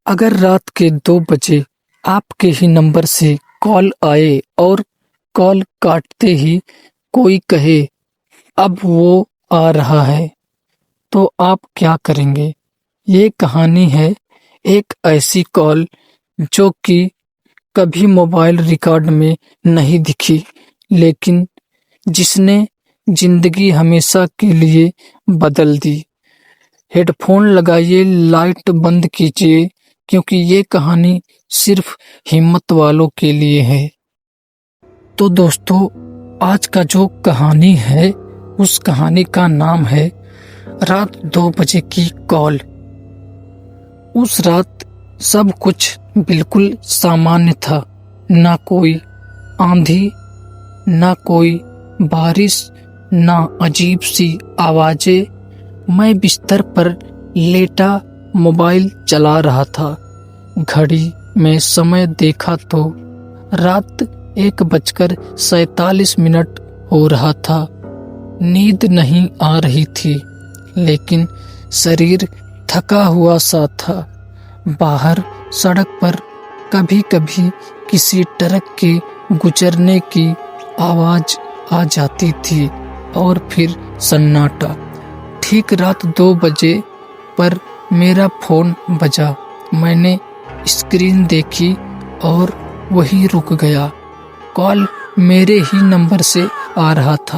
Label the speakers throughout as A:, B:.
A: अगर रात के 2 बजे आपके ही नंबर से कॉल आए और कॉल काटते ही कोई कहे अब वो आ रहा है, तो आप क्या करेंगे? ये कहानी है एक ऐसी कॉल जो कि कभी मोबाइल रिकॉर्ड में नहीं दिखी, लेकिन जिसने जिंदगी हमेशा के लिए बदल दी। हेडफोन लगाइए, लाइट बंद कीजिए, क्योंकि ये कहानी सिर्फ हिम्मत वालों के लिए है। तो दोस्तों, आज का जो कहानी है उस कहानी का नाम है रात 2 बजे की कॉल। उस रात सब कुछ बिल्कुल सामान्य था। ना कोई आंधी, ना कोई बारिश, ना अजीब सी आवाजें। मैं बिस्तर पर लेटा मोबाइल चला रहा था। घड़ी में समय देखा तो रात 1:47 हो रहा था। नींद नहीं आ रही थी, लेकिन शरीर थका हुआ सा था। बाहर सड़क पर कभी कभी किसी ट्रक के गुजरने की आवाज आ जाती थी और फिर सन्नाटा। ठीक रात 2 बजे पर मेरा फोन बजा। मैंने स्क्रीन देखी और वही रुक गया। कॉल मेरे ही नंबर से आ रहा था।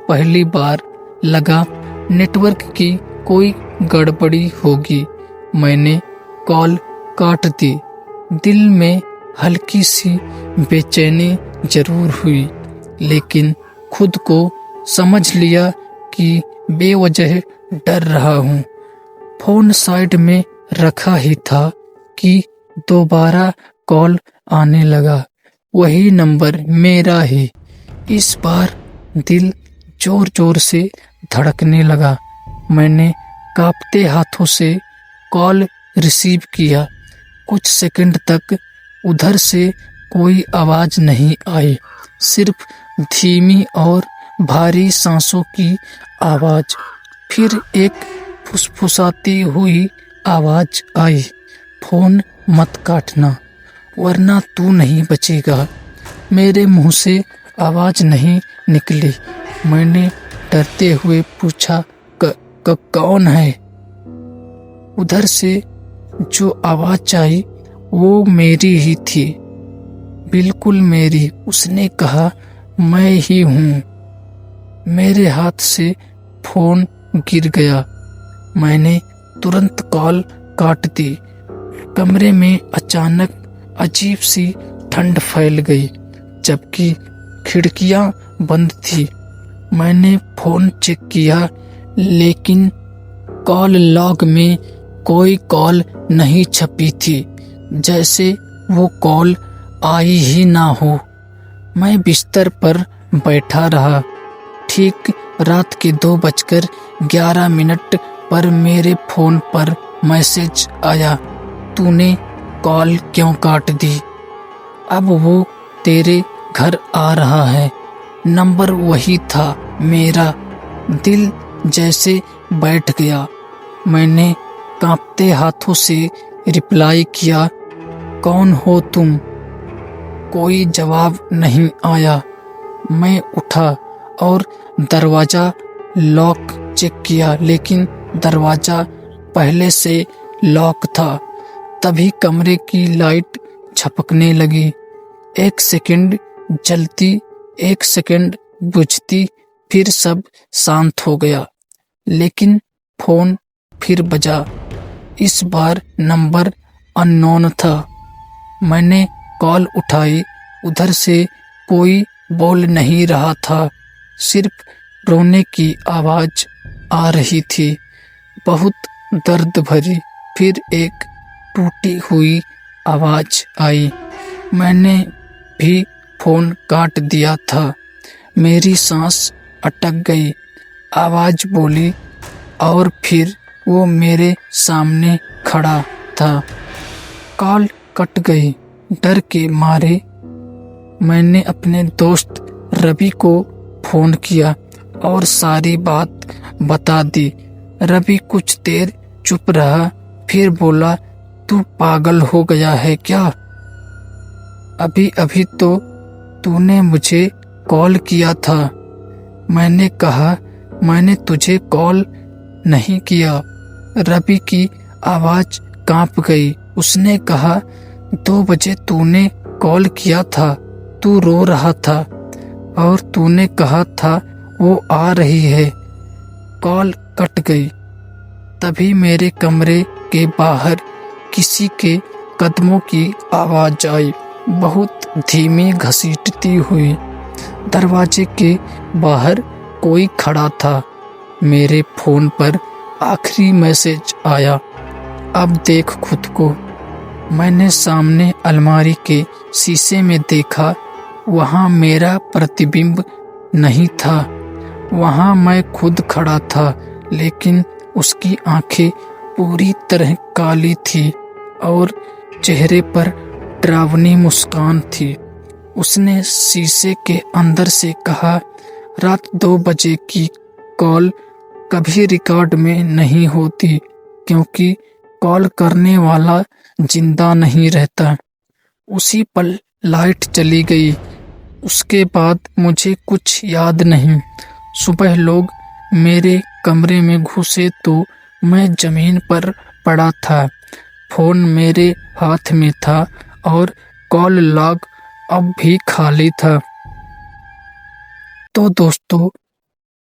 A: पहली बार लगा नेटवर्क की कोई गड़बड़ी होगी। मैंने कॉल काट दी। दिल में हल्की सी बेचैनी जरूर हुई, लेकिन खुद को समझ लिया कि बेवजह डर रहा हूँ। फोन साइड में रखा ही था कि दोबारा कॉल आने लगा। वही नंबर मेरा ही। इस बार दिल जोर जोर से धड़कने लगा। मैंने कांपते हाथों से कॉल रिसीव किया। कुछ सेकंड तक उधर से कोई आवाज नहीं आई, सिर्फ धीमी और भारी सांसों की आवाज। फिर एक फुसफुसाती हुई आवाज आई, फोन मत काटना वरना तू नहीं बचेगा। मेरे मुंह से आवाज नहीं निकली। मैंने डरते हुए पूछा, कौन है? उधर से जो आवाज आई वो मेरी ही थी, बिल्कुल मेरी। उसने कहा, मैं ही हूँ। मेरे हाथ से फोन गिर गया। मैंने तुरंत कॉल काट दी। कमरे में अचानक अजीब सी ठंड फैल गई, जबकि खिड़कियां बंद थी। मैंने फोन चेक किया, लेकिन कॉल लॉग में कोई कॉल नहीं छपी थी, जैसे वो कॉल आई ही ना हो। मैं बिस्तर पर बैठा रहा। ठीक रात के 2:11 पर मेरे फोन पर मैसेज आया, तूने कॉल क्यों काट दी? अब वो तेरे घर आ रहा है। नंबर वही था मेरा। दिल जैसे बैठ गया। मैंने कांपते हाथों से रिप्लाई किया, कौन हो तुम? कोई जवाब नहीं आया। मैं उठा और दरवाजा लॉक चेक किया, लेकिन दरवाजा पहले से लॉक था। तभी कमरे की लाइट झपकने लगी। 1 सेकंड जलती, 1 सेकंड बुझती, फिर सब शांत हो गया। लेकिन फोन फिर बजा। इस बार नंबर अननोन था। मैंने कॉल उठाई। उधर से कोई बोल नहीं रहा था, सिर्फ रोने की आवाज आ रही थी, बहुत दर्द भरी। फिर एक टूटी हुई आवाज आई। मैंने भी फोन काट दिया था। मेरी सांस अटक गई। आवाज बोली और फिर वो मेरे सामने खड़ा था। कॉल कट गई। डर के मारे मैंने अपने दोस्त रवि को फोन किया और सारी बात बता दी। रवि कुछ देर चुप रहा, फिर बोला, तू पागल हो गया है क्या? अभी अभी तो तूने मुझे कॉल किया था। मैंने कहा मैंने तुझे कॉल नहीं किया। रवि की आवाज कांप गई। उसने कहा 2 बजे तूने कॉल किया था। तू रो रहा था और तूने कहा था वो आ रही है। कॉल कट गई। तभी मेरे कमरे के बाहर किसी के कदमों की आवाज आई, बहुत धीमी घसीटती हुई। दरवाजे के बाहर कोई खड़ा था। मेरे फोन पर आखिरी मैसेज आया, अब देख खुद को। मैंने सामने अलमारी के शीशे में देखा। वहां मेरा प्रतिबिंब नहीं था। वहां मैं खुद खड़ा था, लेकिन उसकी आंखें पूरी तरह काली थी और चेहरे पर डरावनी मुस्कान थी। उसने शीशे के अंदर से कहा, रात 2 बजे की कॉल कभी रिकॉर्ड में नहीं होती, क्योंकि कॉल करने वाला जिंदा नहीं रहता। उसी पल लाइट चली गई। उसके बाद मुझे कुछ याद नहीं। सुबह लोग मेरे कमरे में घुसे तो मैं जमीन पर पड़ा था। फोन मेरे हाथ में था और कॉल लॉग अब भी खाली था। तो दोस्तों,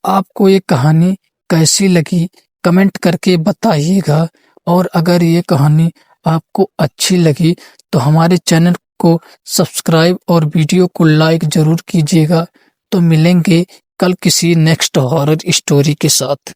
A: आपको ये कहानी कैसी लगी कमेंट करके बताइएगा। और अगर ये कहानी आपको अच्छी लगी तो हमारे चैनल को सब्सक्राइब और वीडियो को लाइक जरूर कीजिएगा। तो मिलेंगे कल किसी नेक्स्ट हॉरर स्टोरी के साथ।